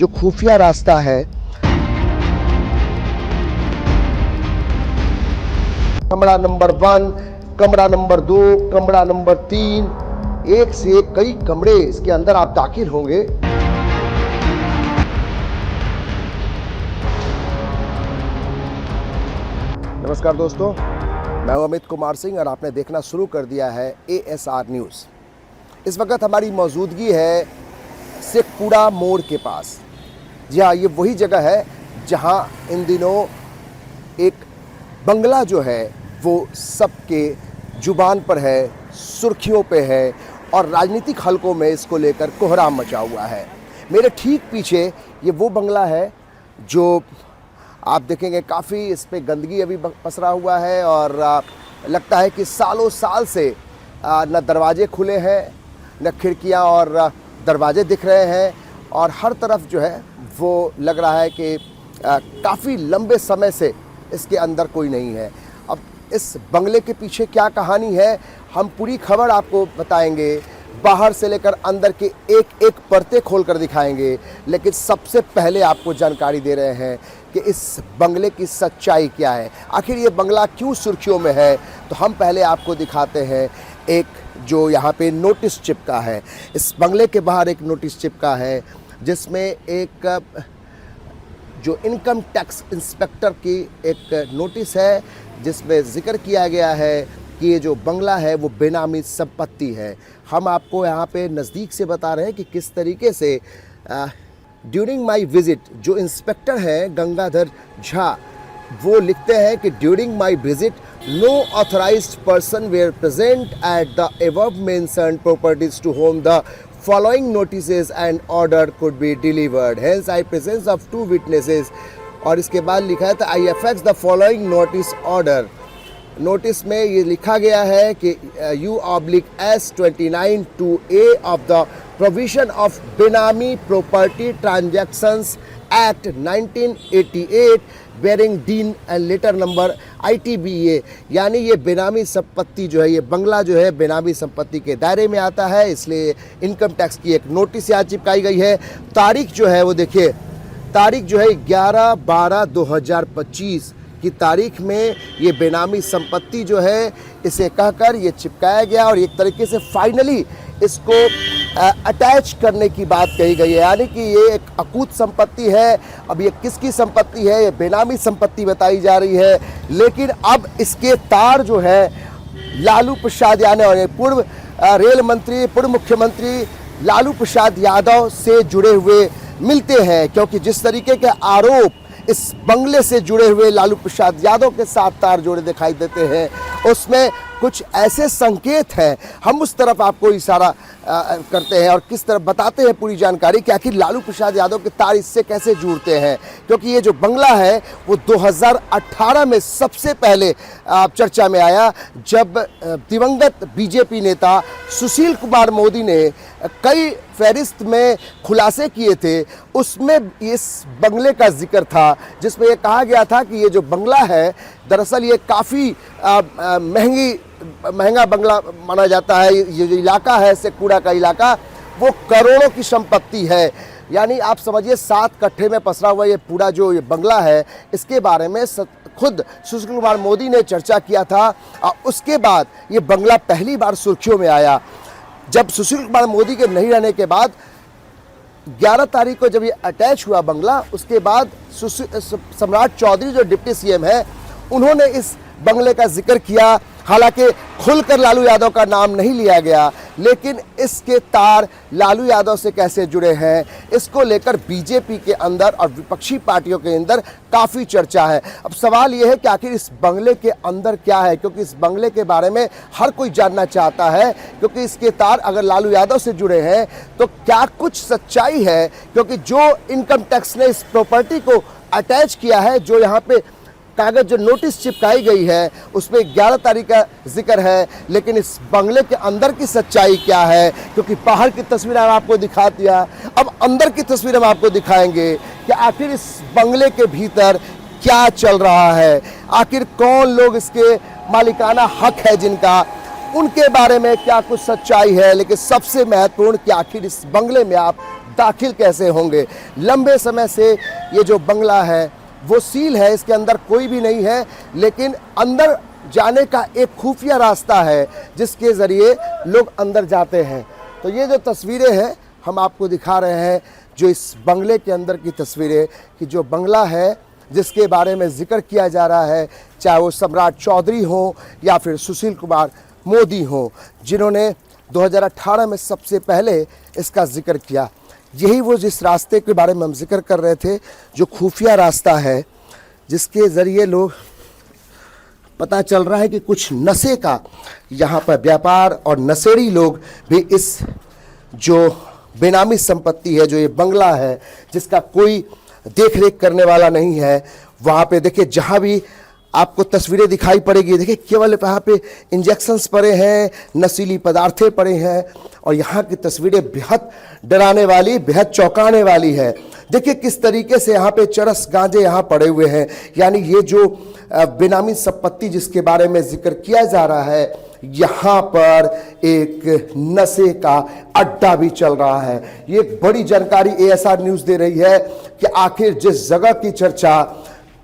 जो खुफिया रास्ता है, कमरा नंबर 1, कमरा नंबर 2, कमरा नंबर 3, एक से एक कई कमरे इसके अंदर आप दाखिल होंगे। नमस्कार दोस्तों, मैं हूं अमित कुमार सिंह और आपने देखना शुरू कर दिया है ASR न्यूज़। इस वक्त हमारी मौजूदगी है शेखपुरा मोड़ के पास। जी हाँ, ये वही जगह है जहां इन दिनों एक बंगला जो है वो सबके जुबान पर है, सुर्खियों पे है और राजनीतिक हलकों में इसको लेकर कोहराम मचा हुआ है। मेरे ठीक पीछे ये वो बंगला है जो आप देखेंगे काफ़ी इस पे गंदगी अभी पसरा हुआ है और लगता है कि सालों साल से न दरवाजे खुले हैं, न खिड़कियां और दरवाजे दिख रहे हैं और हर तरफ जो है वो लग रहा है कि काफ़ी लंबे समय से इसके अंदर कोई नहीं है। अब इस बंगले के पीछे क्या कहानी है, हम पूरी खबर आपको बताएंगे, बाहर से लेकर अंदर के एक एक परते खोल कर दिखाएंगे। लेकिन सबसे पहले आपको जानकारी दे रहे हैं कि इस बंगले की सच्चाई क्या है, आखिर ये बंगला क्यों सुर्खियों में है। तो हम पहले आपको दिखाते हैं एक जो यहाँ पे नोटिस चिपका है। इस बंगले के बाहर एक नोटिस चिपका है जिसमें एक जो इनकम टैक्स इंस्पेक्टर की एक नोटिस है जिसमें जिक्र किया गया है कि ये जो बंगला है वो बेनामी संपत्ति है। हम आपको यहाँ पे नज़दीक से बता रहे हैं कि किस तरीके से ड्यूरिंग माई विज़िट जो इंस्पेक्टर हैं गंगाधर झा वो लिखते हैं कि during my visit no authorised person were present at the above mentioned properties to whom the following notices and order could be delivered, hence I presence of 2 witnesses। और इसके बाद लिखा है I affix the following notice order। Notice में ये लिखा गया है कि U/S29 2A of the provision of Benami Property Transactions Act 1988 bearing DIN and letter number ITBA, यानी ये बेनामी संपत्ति जो है, ये बंगला जो है बेनामी संपत्ति के दायरे में आता है, इसलिए इनकम टैक्स की एक नोटिस यहाँ चिपकाई गई है। तारीख जो है वो देखिए, तारीख जो है 11/12/2025 की तारीख में ये बेनामी संपत्ति जो है इसे कहकर ये चिपकाया गया और एक तरीके से फाइनली इसको अटैच करने की बात कही गई है, यानी कि ये एक अकूत संपत्ति है। अब ये किसकी संपत्ति है, ये बेनामी संपत्ति बताई जा रही है। लेकिन अब इसके तार जो है लालू प्रसाद यादव और पूर्व रेल मंत्री, पूर्व मुख्यमंत्री लालू प्रसाद यादव से जुड़े हुए मिलते हैं, क्योंकि जिस तरीके के आरोप इस बंगले से जुड़े हुए लालू प्रसाद यादव के साथ तार जोड़े दिखाई देते हैं उसमें कुछ ऐसे संकेत हैं। हम उस तरफ आपको इशारा करते हैं और किस तरफ बताते हैं पूरी जानकारी कि आखिर लालू प्रसाद यादव के तार इससे कैसे जुड़ते हैं, क्योंकि ये जो बंगला है वो 2018 में सबसे पहले चर्चा में आया जब दिवंगत बीजेपी नेता सुशील कुमार मोदी ने कई फहरिस्त में खुलासे किए थे। उसमें इस बंगले का जिक्र था जिसमें ये कहा गया था कि ये जो बंगला है दरअसल ये काफ़ी महंगा बंगला माना जाता है। ये जो इलाका है शेखपुरा का इलाका वो करोड़ों की संपत्ति है, यानी आप समझिए 7 कट्ठे में पसरा हुआ ये पूरा जो ये बंगला है इसके बारे में खुद सुशील कुमार मोदी ने चर्चा किया था। और उसके बाद ये बंगला पहली बार सुर्खियों में आया जब सुशील कुमार मोदी के नहीं रहने के बाद 11 तारीख को जब ये अटैच हुआ बंगला, उसके बाद सम्राट चौधरी जो डिप्टी CM है उन्होंने इस बंगले का जिक्र किया। हालांकि खुलकर लालू यादव का नाम नहीं लिया गया, लेकिन इसके तार लालू यादव से कैसे जुड़े हैं इसको लेकर बीजेपी के अंदर और विपक्षी पार्टियों के अंदर काफ़ी चर्चा है। अब सवाल ये है कि आखिर इस बंगले के अंदर क्या है, क्योंकि इस बंगले के बारे में हर कोई जानना चाहता है, क्योंकि इसके तार अगर लालू यादव से जुड़े हैं तो क्या कुछ सच्चाई है, क्योंकि जो इनकम टैक्स ने इस प्रॉपर्टी को अटैच किया है, जो यहाँ पे कागज जो नोटिस चिपकाई गई है उसमें 11 तारीख का जिक्र है, लेकिन इस बंगले के अंदर की सच्चाई क्या है, क्योंकि बाहर की तस्वीर हम आपको दिखा दिया, अब अंदर की तस्वीर हम आपको दिखाएंगे कि आखिर इस बंगले के भीतर क्या चल रहा है, आखिर कौन लोग इसके मालिकाना हक है जिनका, उनके बारे में क्या कुछ सच्चाई है। लेकिन सबसे महत्वपूर्ण कि आखिर इस बंगले में आप दाखिल कैसे होंगे। लंबे समय से ये जो बंगला है वो सील है, इसके अंदर कोई भी नहीं है, लेकिन अंदर जाने का एक खुफिया रास्ता है जिसके ज़रिए लोग अंदर जाते हैं। तो ये जो तस्वीरें हैं हम आपको दिखा रहे हैं, जो इस बंगले के अंदर की तस्वीरें, कि जो बंगला है जिसके बारे में जिक्र किया जा रहा है, चाहे वो सम्राट चौधरी हो या फिर सुशील कुमार मोदी हो, जिन्होंने 2018 में सबसे पहले इसका जिक्र किया। यही वो जिस रास्ते के बारे में हम जिक्र कर रहे थे, जो खुफिया रास्ता है जिसके ज़रिए लोग, पता चल रहा है कि कुछ नशे का यहाँ पर व्यापार और नशेड़ी लोग भी इस जो बेनामी संपत्ति है, जो ये बंगला है जिसका कोई देख रेख करने वाला नहीं है, वहाँ पे देखिए जहाँ भी आपको तस्वीरें दिखाई पड़ेगी, देखिए केवल यहाँ पे इंजेक्शंस पड़े हैं, नशीली पदार्थें पड़े हैं, और यहाँ की तस्वीरें बेहद डराने वाली, बेहद चौंकाने वाली है। देखिए किस तरीके से यहाँ पे चरस गांजे यहाँ पड़े हुए हैं, यानी ये जो बेनामी संपत्ति जिसके बारे में जिक्र किया जा रहा है, यहाँ पर एक नशे का अड्डा भी चल रहा है। ये बड़ी जानकारी एएसआर न्यूज़ दे रही है कि आखिर जिस जगह की चर्चा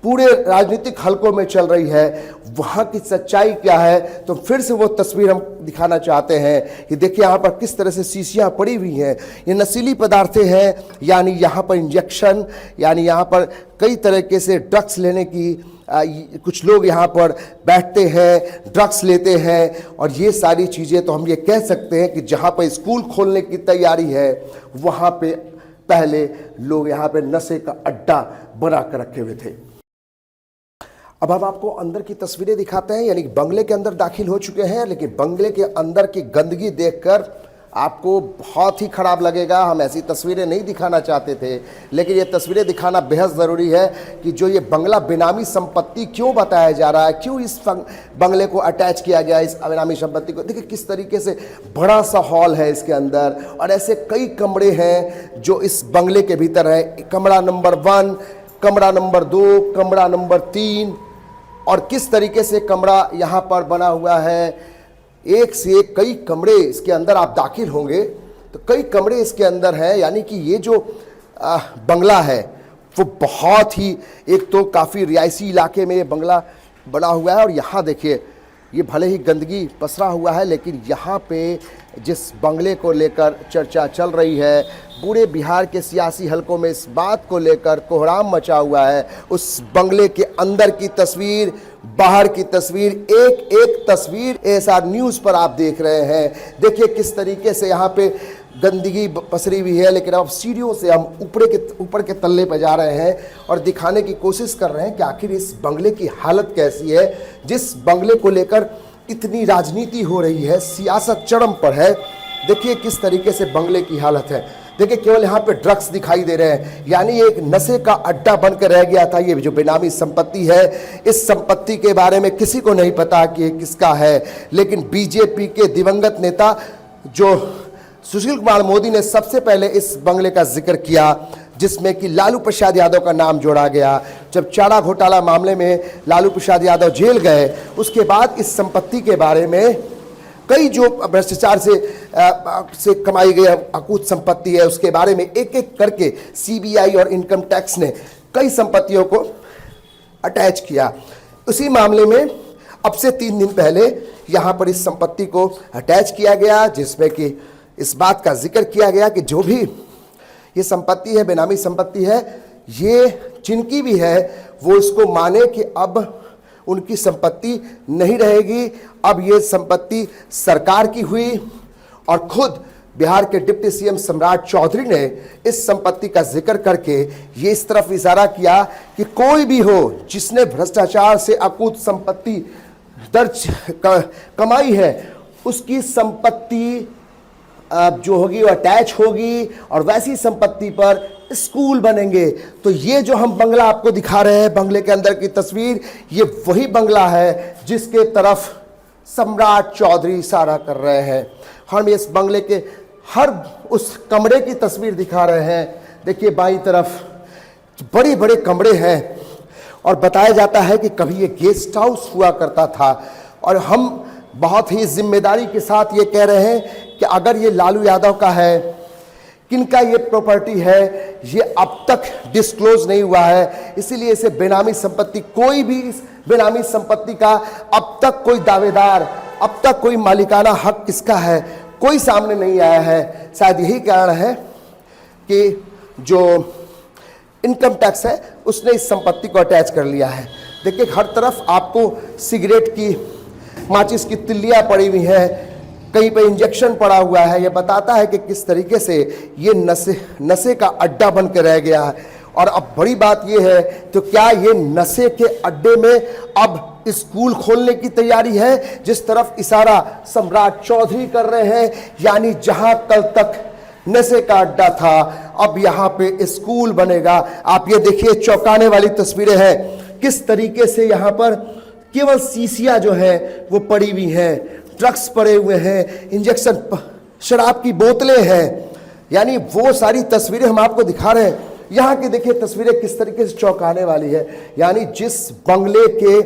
पूरे राजनीतिक हलकों में चल रही है, वहाँ की सच्चाई क्या है। तो फिर से वो तस्वीर हम दिखाना चाहते हैं कि देखिए यहाँ पर किस तरह से शीशियाँ पड़ी हुई हैं, ये नशीली पदार्थें हैं, यानी यहाँ पर इंजेक्शन, यानी यहाँ पर कई तरीके से ड्रग्स लेने की कुछ लोग यहाँ पर बैठते हैं, ड्रग्स लेते हैं, और ये सारी चीज़ें तो हम ये कह सकते हैं कि जहाँ पर स्कूल खोलने की तैयारी है, वहाँ पे पहले लोग यहाँ पे नशे का अड्डा बना कर रखे हुए थे। अब हम आपको अंदर की तस्वीरें दिखाते हैं, यानी बंगले के अंदर दाखिल हो चुके हैं, लेकिन बंगले के अंदर की गंदगी देखकर आपको बहुत ही खराब लगेगा। हम ऐसी तस्वीरें नहीं दिखाना चाहते थे, लेकिन ये तस्वीरें दिखाना बेहद ज़रूरी है कि जो ये बंगला बेनामी संपत्ति क्यों बताया जा रहा है, क्यों इस बंगले को अटैच किया गया इस बेनामी संपत्ति को। देखिए किस तरीके से बड़ा सा हॉल है इसके अंदर, और ऐसे कई कमरे हैं जो इस बंगले के भीतर है। कमरा नंबर 1, कमरा नंबर 2, कमरा नंबर 3, और किस तरीके से कमरा यहाँ पर बना हुआ है। एक से एक कई कमरे इसके अंदर आप दाखिल होंगे तो कई कमरे इसके अंदर हैं, यानी कि ये जो बंगला है वो बहुत ही, एक तो काफ़ी रिहायशी इलाके में ये बंगला बना हुआ है, और यहाँ देखिए ये भले ही गंदगी पसरा हुआ है, लेकिन यहाँ पे जिस बंगले को लेकर चर्चा चल रही है, पूरे बिहार के सियासी हलकों में इस बात को लेकर कोहराम मचा हुआ है। उस बंगले के अंदर की तस्वीर, बाहर की तस्वीर, एक एक तस्वीर एएसआर न्यूज़ पर आप देख रहे हैं। देखिए किस तरीके से यहाँ पे गंदगी पसरी हुई है, लेकिन अब सीढ़ियों से हम ऊपर के तल्ले पर जा रहे हैं और दिखाने की कोशिश कर रहे हैं कि आखिर इस बंगले की हालत कैसी है, जिस बंगले को लेकर इतनी राजनीति हो रही है, सियासत चरम पर है। देखिए किस तरीके से बंगले की हालत है। देखिए केवल यहाँ पे ड्रग्स दिखाई दे रहे हैं, यानी एक नशे का अड्डा बनकर रह गया था ये जो बेनामी संपत्ति है। इस संपत्ति के बारे में किसी को नहीं पता कि ये किसका है, लेकिन बीजेपी के दिवंगत नेता जो सुशील कुमार मोदी ने सबसे पहले इस बंगले का जिक्र किया, जिसमें कि लालू प्रसाद यादव का नाम जोड़ा गया। जब चारा घोटाला मामले में लालू प्रसाद यादव जेल गए, उसके बाद इस संपत्ति के बारे में कई जो भ्रष्टाचार से कमाई गई अकूत संपत्ति है, उसके बारे में एक एक करके सीबीआई और इनकम टैक्स ने कई संपत्तियों को अटैच किया। उसी मामले में अब से 3 दिन पहले यहाँ पर इस संपत्ति को अटैच किया गया, जिसमें कि इस बात का जिक्र किया गया कि जो भी ये संपत्ति है, बेनामी संपत्ति है, ये जिनकी भी है वो इसको माने कि अब उनकी संपत्ति नहीं रहेगी, अब ये संपत्ति सरकार की हुई। और खुद बिहार के डिप्टी सीएम सम्राट चौधरी ने इस संपत्ति का जिक्र करके ये इस तरफ इशारा किया कि कोई भी हो जिसने भ्रष्टाचार से अकूत संपत्ति दर्ज कमाई है, उसकी संपत्ति जो होगी वो अटैच होगी, और वैसी संपत्ति पर स्कूल बनेंगे। तो ये जो हम बंगला आपको दिखा रहे हैं, बंगले के अंदर की तस्वीर, ये वही बंगला है जिसके तरफ सम्राट चौधरी इशारा कर रहे हैं। हम इस बंगले के हर उस कमरे की तस्वीर दिखा रहे हैं। देखिए बाईं तरफ बड़े बड़े कमरे हैं, और बताया जाता है कि कभी ये गेस्ट हाउस हुआ करता था। और हम बहुत ही जिम्मेदारी के साथ ये कह रहे हैं कि अगर ये लालू यादव का है किनका ये प्रॉपर्टी है ये अब तक डिस्क्लोज नहीं हुआ है, इसीलिए इसे बेनामी संपत्ति, कोई भी इस बेनामी संपत्ति का अब तक कोई दावेदार, अब तक कोई मालिकाना हक किसका है कोई सामने नहीं आया है। शायद यही कारण है कि जो इनकम टैक्स है उसने इस संपत्ति को अटैच कर लिया है। देखिए हर तरफ आपको सिगरेट की, माचिस की तिल्लियां पड़ी हुई हैं, कहीं पे इंजेक्शन पड़ा हुआ है। यह बताता है कि किस तरीके से ये नशे का अड्डा बन के रह गया है। और अब बड़ी बात यह है, तो क्या ये नशे के अड्डे में अब स्कूल खोलने की तैयारी है, जिस तरफ इशारा सम्राट चौधरी कर रहे हैं, यानी जहां कल तक नशे का अड्डा था अब यहां पे स्कूल बनेगा। आप ये देखिए चौंकाने वाली तस्वीरें हैं, किस तरीके से यहां पर केवल शीशियां जो है वो पड़ी हुई हैं, ड्रग्स पड़े हुए हैं, इंजेक्शन, शराब की बोतलें हैं, यानी वो सारी तस्वीरें हम आपको दिखा रहे हैं। यहाँ की देखिए तस्वीरें किस तरीके से चौंकाने वाली है, यानी जिस बंगले के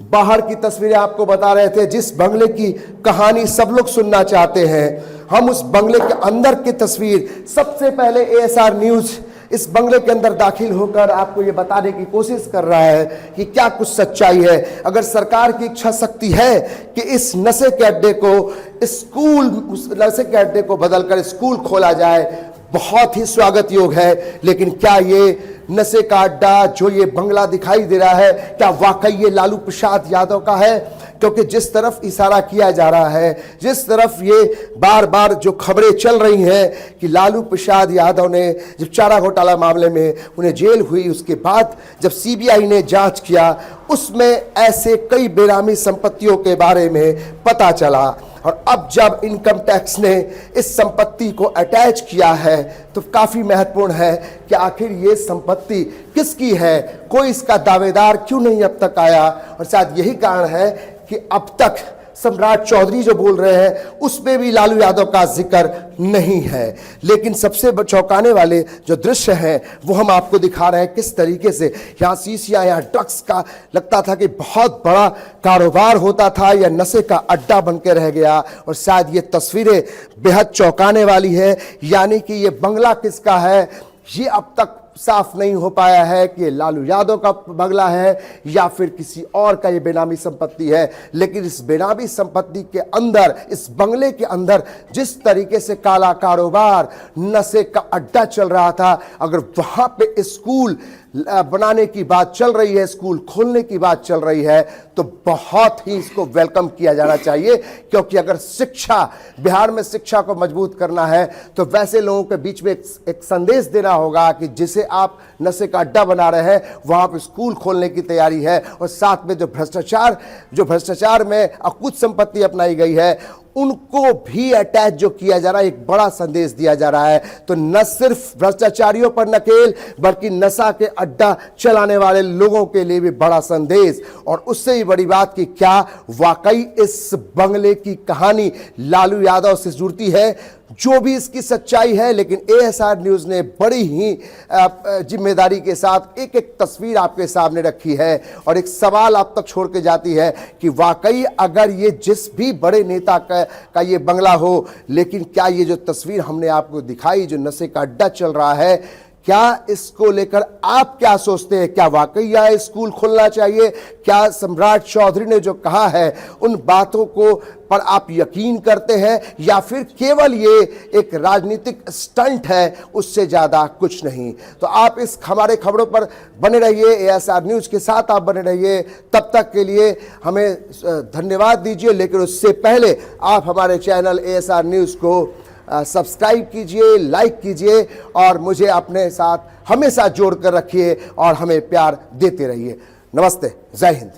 बाहर की तस्वीरें आपको बता रहे थे, जिस बंगले की कहानी सब लोग सुनना चाहते हैं, हम उस बंगले के अंदर की तस्वीर सबसे पहले एएसआर न्यूज इस बंगले के अंदर दाखिल होकर आपको ये बताने की कोशिश कर रहा है कि क्या कुछ सच्चाई है। अगर सरकार की इच्छा शक्ति है कि इस नशे के अड्डे को स्कूल, नशे के अड्डे को बदलकर स्कूल खोला जाए, बहुत ही स्वागत योग है। लेकिन क्या ये नशे का अड्डा जो ये बंगला दिखाई दे रहा है, क्या वाकई ये लालू प्रसाद यादव का है? क्योंकि जिस तरफ इशारा किया जा रहा है, जिस तरफ ये बार बार जो खबरें चल रही हैं कि लालू प्रसाद यादव ने जब चारा घोटाला मामले में उन्हें जेल हुई, उसके बाद जब सीबीआई ने जांच किया, उसमें ऐसे कई बेनामी संपत्तियों के बारे में पता चला। और अब जब इनकम टैक्स ने इस संपत्ति को अटैच किया है तो काफी महत्वपूर्ण है कि आखिर ये संपत्ति किसकी है, कोई इसका दावेदार क्यों नहीं अब तक आया। और शायद यही कारण है कि अब तक सम्राट चौधरी जो बोल रहे हैं उसमें भी लालू यादव का जिक्र नहीं है। लेकिन सबसे चौंकाने वाले जो दृश्य हैं वो हम आपको दिखा रहे हैं, किस तरीके से यहाँ शीशियां, यहाँ ड्रग्स का लगता था कि बहुत बड़ा कारोबार होता था, या नशे का अड्डा बन के रह गया। और शायद ये तस्वीरें बेहद चौंकाने वाली है, यानी कि ये बंगला किसका है ये अब तक साफ नहीं हो पाया है कि लालू यादव का बंगला है या फिर किसी और का ये बेनामी संपत्ति है। लेकिन इस बेनामी संपत्ति के अंदर, इस बंगले के अंदर जिस तरीके से काला कारोबार, नशे का अड्डा चल रहा था, अगर वहां पे स्कूल बनाने की बात चल रही है, स्कूल खोलने की बात चल रही है, तो बहुत ही इसको वेलकम किया जाना चाहिए। क्योंकि अगर शिक्षा, बिहार में शिक्षा को मजबूत करना है तो वैसे लोगों के बीच में एक संदेश देना होगा कि जिसे आप नशे का अड्डा बना रहे हैं वहां पर स्कूल खोलने की तैयारी है। और साथ में जो भ्रष्टाचार में अकुत संपत्ति अपनाई गई है उनको भी अटैच जो किया जा रहा है, एक बड़ा संदेश दिया जा रहा है। तो न सिर्फ भ्रष्टाचारियों पर नकेल, बल्कि नशा के अड्डा चलाने वाले लोगों के लिए भी बड़ा संदेश। और उससे ही बड़ी बात कि क्या वाकई इस बंगले की कहानी लालू यादव से जुड़ती है, जो भी इसकी सच्चाई है। लेकिन एएसआर न्यूज ने बड़ी ही जिम्मेदारी के साथ एक एक तस्वीर आपके सामने रखी है और एक सवाल आप तक छोड़ के जाती है कि वाकई अगर ये जिस भी बड़े नेता का ये बंगला हो, लेकिन क्या ये जो तस्वीर हमने आपको दिखाई, जो नशे का अड्डा चल रहा है, क्या इसको लेकर आप क्या सोचते हैं? क्या वाकई यह स्कूल खोलना चाहिए? क्या सम्राट चौधरी ने जो कहा है उन बातों को पर आप यकीन करते हैं, या फिर केवल ये एक राजनीतिक स्टंट है, उससे ज्यादा कुछ नहीं? तो आप इस हमारे खबरों पर बने रहिए, एएसआर न्यूज के साथ आप बने रहिए। तब तक के लिए हमें धन्यवाद दीजिए। लेकिन उससे पहले आप हमारे चैनल एएसआर न्यूज को सब्सक्राइब कीजिए, लाइक कीजिए और मुझे अपने साथ हमेशा जोड़ कर रखिए और हमें प्यार देते रहिए। नमस्ते, जय हिंद।